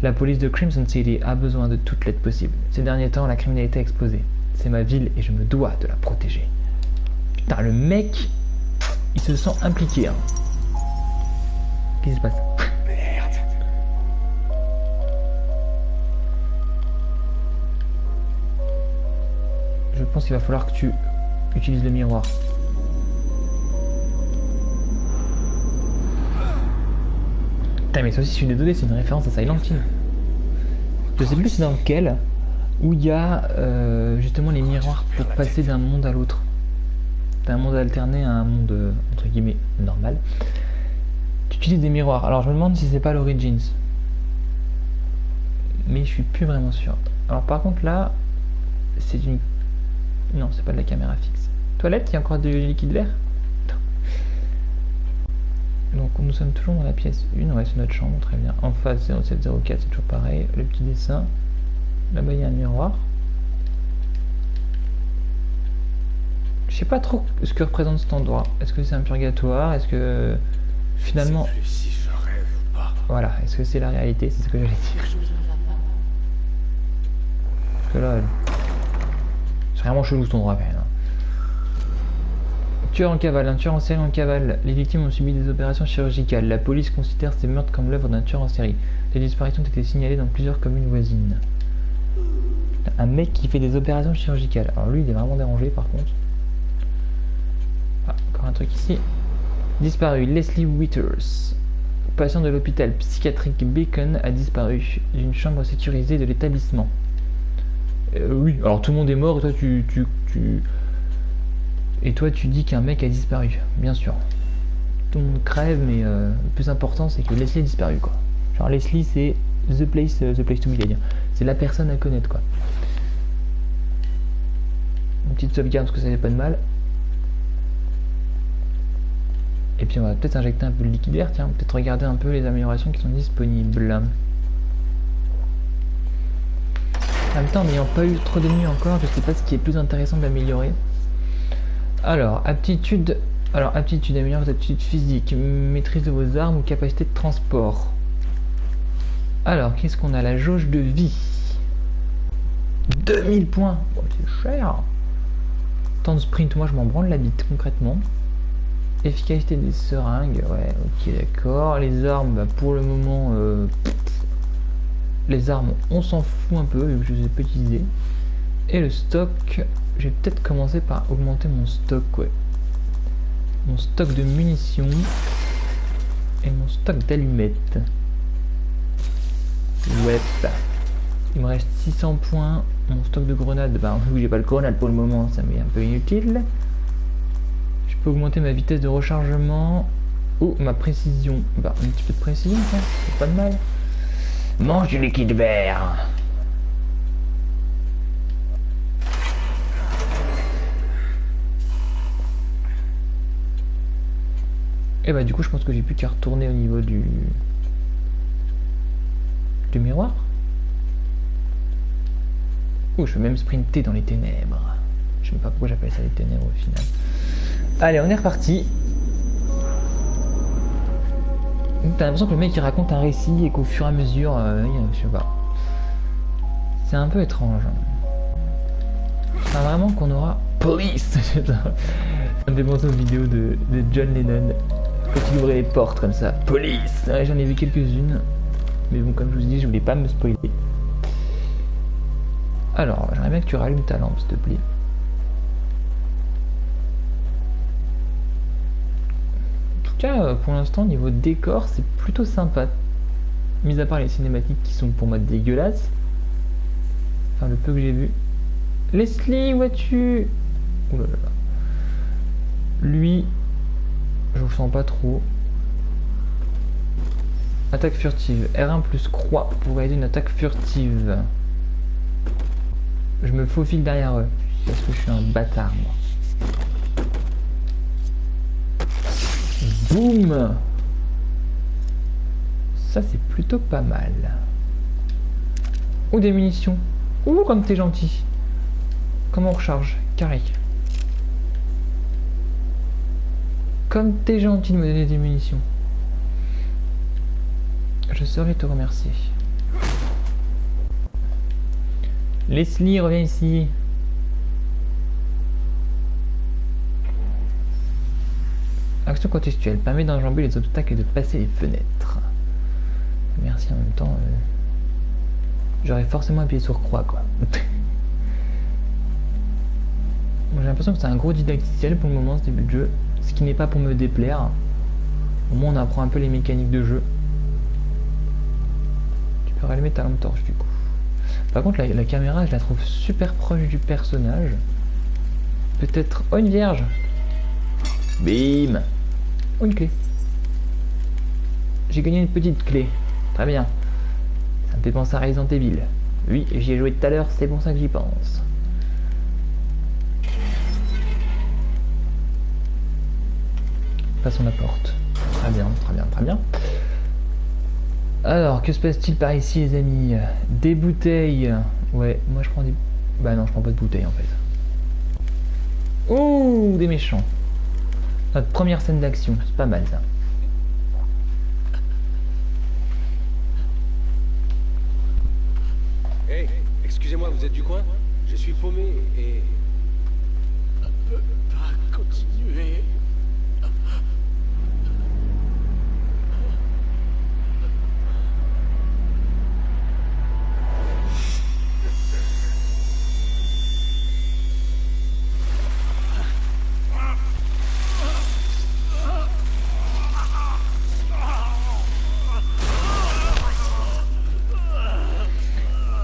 La police de Crimson City a besoin de toute l'aide possible. Ces derniers temps, la criminalité a explosé. C'est ma ville et je me dois de la protéger. Putain, le mec, il se sent impliqué. Hein. Qu'est-ce qui se passe? Merde. Je pense qu'il va falloir que tu utilises le miroir. Putain, mais ça aussi, c'est une des données, c'est une référence à Silent Hill. Je sais plus c'est dans lequel, où il y a justement les miroirs pour passer d'un monde à l'autre. D'un monde alterné à un monde, entre guillemets, normal. Tu utilises des miroirs. Alors je me demande si c'est pas l'Origins. Mais je suis plus vraiment sûr. Alors par contre là, c'est une... Non, c'est pas de la caméra fixe. Toilette, il y a encore du liquide vert. Donc nous sommes toujours dans la pièce 1, ouais c'est notre chambre, très bien. En face 0704, c'est toujours pareil, le petit dessin. Là-bas il y a un miroir. Je sais pas trop ce que représente cet endroit. Est-ce que c'est un purgatoire? Est-ce que finalement... C'est plus si je rêve ou pas. Voilà, est-ce que c'est la réalité? C'est ce que j'allais dire. Parce que là... C'est vraiment chelou cet endroit quand même. Tueur en cavale, un tueur en série en cavale. Les victimes ont subi des opérations chirurgicales. La police considère ces meurtres comme l'œuvre d'un tueur en série. Les disparitions ont été signalées dans plusieurs communes voisines. Un mec qui fait des opérations chirurgicales. Alors lui, il est vraiment dérangé par contre. Ah, encore un truc ici. Disparu, Leslie Withers. Patient de l'hôpital psychiatrique Beacon a disparu d'une chambre sécurisée de l'établissement. Oui, alors tout le monde est mort et toi tu dis qu'un mec a disparu, bien sûr. Tout le monde crève, mais le plus important c'est que Leslie a disparu quoi. Genre Leslie c'est the place to be, c'est-à-dire c'est la personne à connaître quoi. Une petite sauvegarde parce que ça fait pas de mal. Et puis on va peut-être injecter un peu de liquide vert, tiens, peut-être regarder un peu les améliorations qui sont disponibles. En même temps, n'ayant pas eu trop d'ennemis encore, je sais pas ce qui est plus intéressant d'améliorer. Alors, aptitude, améliorer vos aptitudes physiques, maîtrise de vos armes ou capacité de transport. Alors, qu'est-ce qu'on a? La jauge de vie. 2000 points, bon, c'est cher. Temps de sprint, moi je m'en branle la bite concrètement. Efficacité des seringues, ouais, ok, d'accord. Les armes, bah, pour le moment, les armes, on s'en fout un peu, vu que je les ai pas utilisées. Et le stock, je vais peut-être commencer par augmenter mon stock, ouais. Mon stock de munitions et mon stock d'allumettes. Ouais, il me reste 600 points. Mon stock de grenades, bah vu que j'ai pas le grenade pour le moment, ça m'est un peu inutile. Je peux augmenter ma vitesse de rechargement ou ma précision. Bah un petit peu de précision, c'est pas de mal. Mange du liquide vert. Et bah du coup je pense que j'ai plus qu'à retourner au niveau du miroir. Oh, je peux même sprinter dans les ténèbres. Je sais même pas pourquoi j'appelle ça les ténèbres au final. Allez, on est reparti. T'as l'impression que le mec il raconte un récit et qu'au fur et à mesure, je sais pas. C'est un peu étrange. Enfin, vraiment qu'on aura police. Ça me fait penser aux vidéos de John Lennon quand il ouvrait les portes comme ça. Police. Ouais, j'en ai vu quelques-unes, mais bon, comme je vous dis, je voulais pas me spoiler. Alors, j'aimerais bien que tu rallumes ta lampe, s'il te plaît. En tout cas, pour l'instant, niveau décor, c'est plutôt sympa. Mis à part les cinématiques qui sont pour moi dégueulasses. Enfin, le peu que j'ai vu. Leslie, où es-tu? Ouh là là. Lui, je le sens pas trop. Attaque furtive. R1 plus croix pour réaliser une attaque furtive. Je me faufile derrière eux. Parce que je suis un bâtard, moi. Boum! Ça, c'est plutôt pas mal. Oh, des munitions. Ouh, comme t'es gentil. Comment on recharge? Carré. Comme t'es gentil de me donner des munitions. Je saurais te remercier. Leslie, reviens ici. Action contextuelle permet d'enjamber les obstacles et de passer les fenêtres. Merci en même temps. J'aurais forcément appuyé sur croix quoi. Bon, j'ai l'impression que c'est un gros didacticiel pour le moment ce début de jeu. Ce qui n'est pas pour me déplaire. Au moins on apprend un peu les mécaniques de jeu. Tu peux rallumer ta lampe torche du coup. Par contre la caméra je la trouve super proche du personnage. Peut-être... Oh une vierge. Bim. Oh une clé. J'ai gagné une petite clé. Très bien. Ça me fait penser à Resident Evil. Oui, j'y ai joué tout à l'heure, c'est pour ça que j'y pense. Passons la porte. Très bien, très bien, très bien. Alors, que se passe-t-il par ici les amis? Des bouteilles. Ouais, moi je prends des... Bah non, je prends pas de bouteilles en fait. Ouh, des méchants. Notre première scène d'action, c'est pas mal ça. Hey, excusez-moi, vous êtes du coin? Je suis paumé et... On peut pas continuer.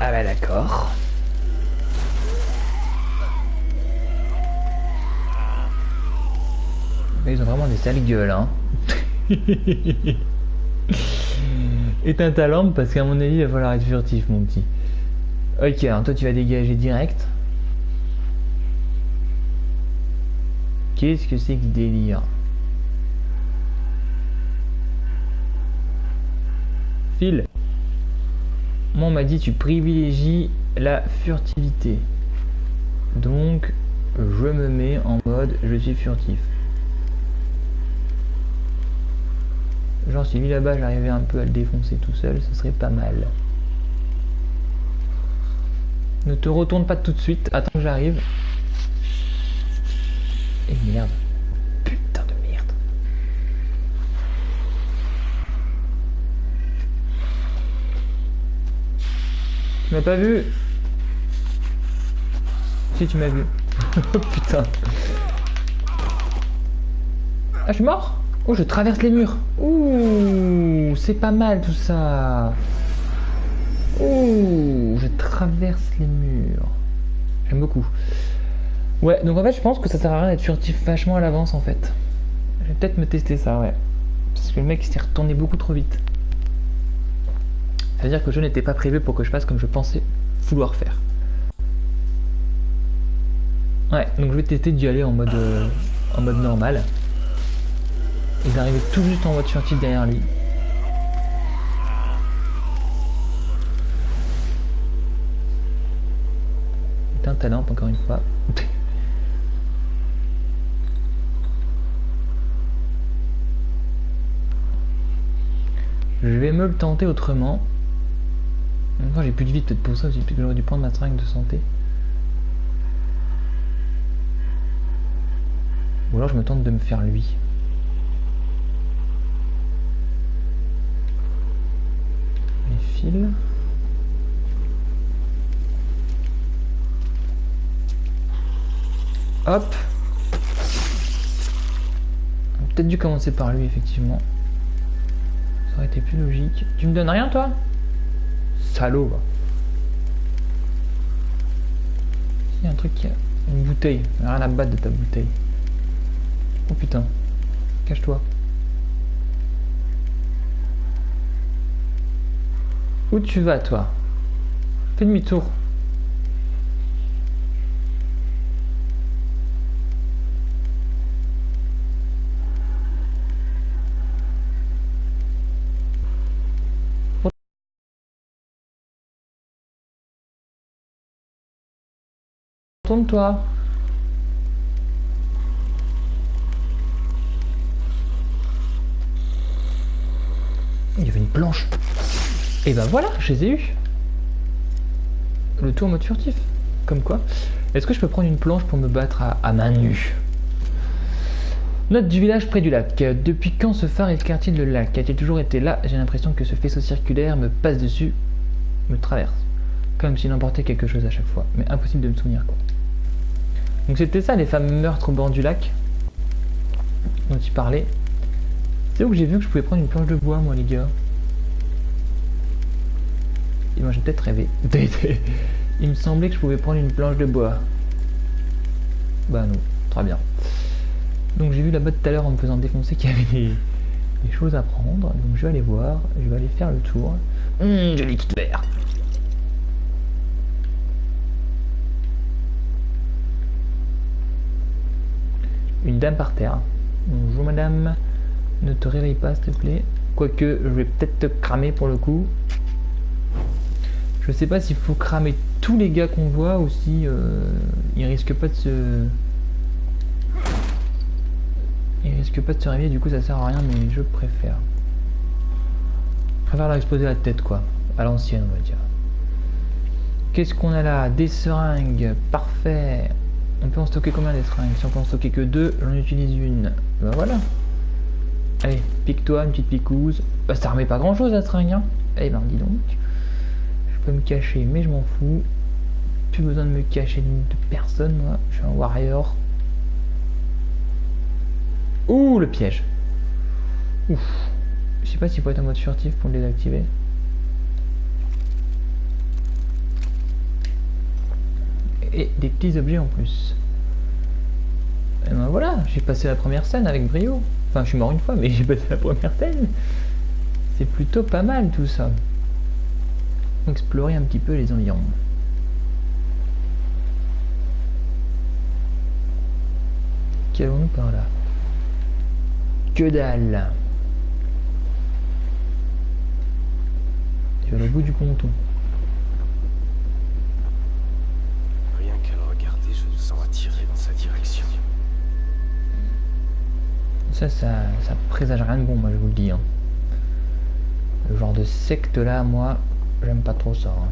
Ah bah d'accord. Ils ont vraiment des sales gueules hein. Éteins ta lampe parce qu'à mon avis il va falloir être furtif mon petit. Ok, alors toi tu vas dégager direct. Qu'est-ce que c'est que ce délire? Phil. Moi on m'a dit tu privilégies la furtivité. Donc je me mets en mode je suis furtif. Genre si lui là-bas j'arrivais un peu à le défoncer tout seul, ce serait pas mal. Ne te retourne pas tout de suite, attends que j'arrive. Et merde. Putain de merde. Tu m'as pas vu? Si tu m'as vu. Oh putain. Ah je suis mort? Oh je traverse les murs. Ouh c'est pas mal tout ça. Ouh je traverse les murs. J'aime beaucoup. Ouais donc en fait je pense que ça sert à rien d'être furtif vachement à l'avance en fait. Je vais peut-être me tester ça ouais. Parce que le mec s'est retourné beaucoup trop vite. C'est-à-dire que le jeu n'était pas prévu pour que je fasse comme je pensais vouloir faire. Ouais, donc je vais tester d'y aller en mode normal. Et d'arriver tout juste en mode furtif derrière lui. Éteins ta lampe encore une fois. Je vais me le tenter autrement. Encore j'ai plus de vie peut-être pour ça aussi, peut-être que j'aurais dû prendre ma seringue de santé. Ou alors je me tente de me faire lui. Les fils. Hop. On a peut-être dû commencer par lui effectivement. Ça aurait été plus logique. Tu me donnes rien toi? Salaud va. Il y a un truc qui a... Une bouteille. Rien à battre de ta bouteille. Oh putain. Cache-toi. Où tu vas toi? Fais demi-tour. Retourne-toi. Il y avait une planche. Et ben voilà, je les ai eus. Le tout en mode furtif. Comme quoi. Est-ce que je peux prendre une planche pour me battre à main nue? Note du village près du lac. Depuis quand ce phare éclaire-t-il le lac? A-t-il toujours été là? J'ai l'impression que ce faisceau circulaire me passe dessus, me traverse. Comme s'il emportait quelque chose à chaque fois. Mais impossible de me souvenir quoi. Donc c'était ça les fameux meurtres au bord du lac dont il parlait. C'est où que j'ai vu que je pouvais prendre une planche de bois moi les gars. Et moi j'ai peut-être rêvé. Il me semblait que je pouvais prendre une planche de bois. Bah non, très bien. Donc j'ai vu là-bas tout à l'heure en me faisant défoncer qu'il y avait des choses à prendre. Donc je vais aller voir, je vais aller faire le tour. Joli kit vert. Une dame par terre. Bonjour madame. Ne te réveille pas s'il te plaît. Quoique je vais peut-être te cramer pour le coup. Je sais pas s'il faut cramer tous les gars qu'on voit ou si il risque pas de se... Il risque pas de se réveiller, du coup ça sert à rien, mais je préfère. Je préfère leur exploser la tête quoi. À l'ancienne on va dire. Qu'est-ce qu'on a là? Des seringues, parfait. On peut en stocker combien des seringues? Si on peut en stocker que 2, j'en utilise une. Ben voilà. Allez, pique-toi, une petite picouse. Bah ça remet pas grand chose la seringue hein. Eh ben dis donc. Je peux me cacher mais je m'en fous. Plus besoin de me cacher de personne moi. Je suis un warrior. Ouh le piège. Ouf. Je sais pas s'il faut être en mode furtif pour le désactiver. Et des petits objets en plus. Et ben voilà, j'ai passé la première scène avec brio. Enfin je suis mort une fois mais j'ai passé la première scène. C'est plutôt pas mal tout ça. Explorer un petit peu les environs. Qu'avons-nous par là? Que dalle. Tu vas au bout du ponton. Rien qu'à le regarder, je me sens attiré dans sa direction. Ça présage rien de bon, moi je vous le dis. Hein. Le genre de secte là, moi, j'aime pas trop ça. Hein.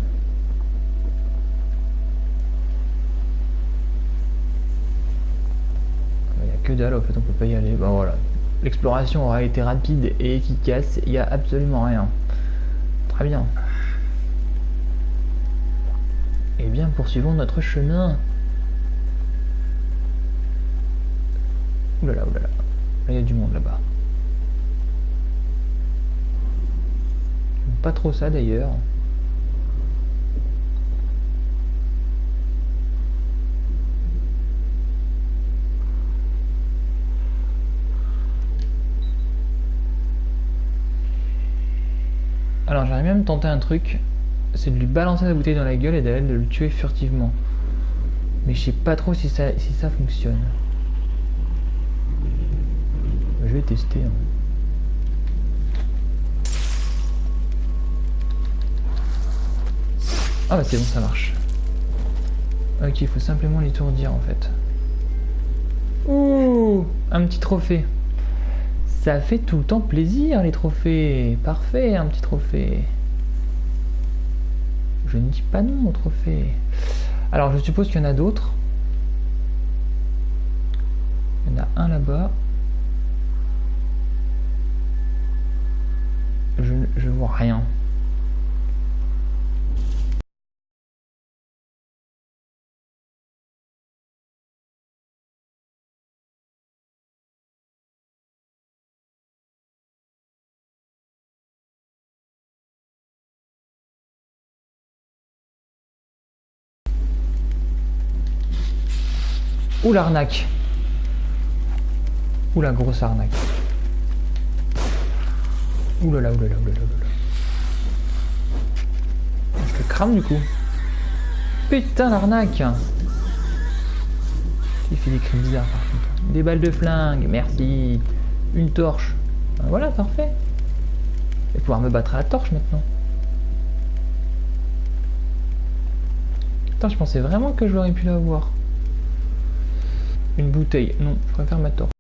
Il n'y a que dalle, en fait, on peut pas y aller. Ben voilà. L'exploration aura été rapide et efficace, il n'y a absolument rien. Très bien. Eh bien, poursuivons notre chemin. Oulala, oulala. Là, il y a du monde là-bas. Pas trop ça d'ailleurs. Alors j'aimerais même tenter un truc, c'est de lui balancer la bouteille dans la gueule et d'aller de le tuer furtivement. Mais je sais pas trop si ça fonctionne. Je vais tester. Hein. Ah bah c'est bon, ça marche. Ok, il faut simplement l'étourdir en fait. Ouh, un petit trophée. Ça fait tout le temps plaisir les trophées. Parfait, un petit trophée. Je ne dis pas non au trophée. Alors je suppose qu'il y en a d'autres. Il y en a un là-bas. Je vois rien. Ouh l'arnaque. Ouh la grosse arnaque. Ouh là là, ouh là là, ouh là là, ouh là là. Je le crame du coup. Putain l'arnaque. Il fait des cris bizarres par contre. Des balles de flingue, merci. Une torche. Ben voilà, parfait. Et pouvoir me battre à la torche maintenant. Putain, je pensais vraiment que j'aurais pu l'avoir. Une bouteille. Non, je préfère ma torche.